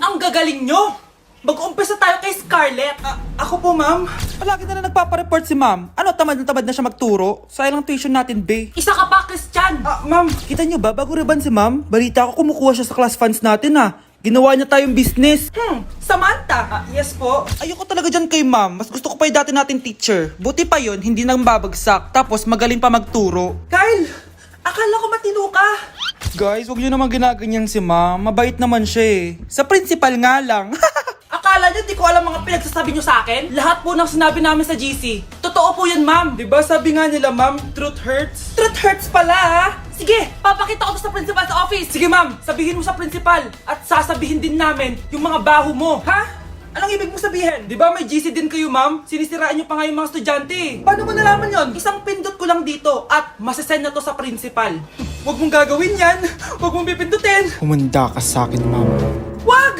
Ang gagaling nyo! Mag-umpisa tayo kay Scarlett. Ako po, ma'am. Palagi na nagpapareport si ma'am. Ano, tamad na siya magturo? Sayang lang tuition natin, be. Isa ka pa, Christian! Ma'am, kita nyo ba? Bago riban si ma'am, balita ko kumukuha siya sa class funds natin, Ginawa niya tayong business. Samantha? Yes po. Ayoko talaga dyan kay ma'am. Mas gusto ko pa yung dati natin teacher. Buti pa yon, hindi nang babagsak. Tapos magaling pa magturo. Kyle! Akala ko matino ka. Guys, huwag niyo naman ginaganyan si ma'am. Mabait naman siya eh. Sa principal nga lang. Akala niyo di ko alam mga pinagsasabi niyo sa akin? Lahat po ng sinabi namin sa GC. Totoo po yan, ma'am. Diba sabi nga nila, ma'am, truth hurts? Truth hurts pala, Sige, papakita ko to sa principal sa office. Sige, ma'am, sabihin mo sa principal. At sasabihin din namin yung mga baho mo. Ha? Anong ibig mo sabihin? Di ba may GC din kayo, ma'am? Sinisiraan niyo pa nga yung mga estudyante. Paano mo nalaman yon? Isang pindot ko lang dito at masasend na to sa principal. Huwag mong gagawin yan. Huwag mong pipindutin. Humanda ka sa akin, ma'am. Wag!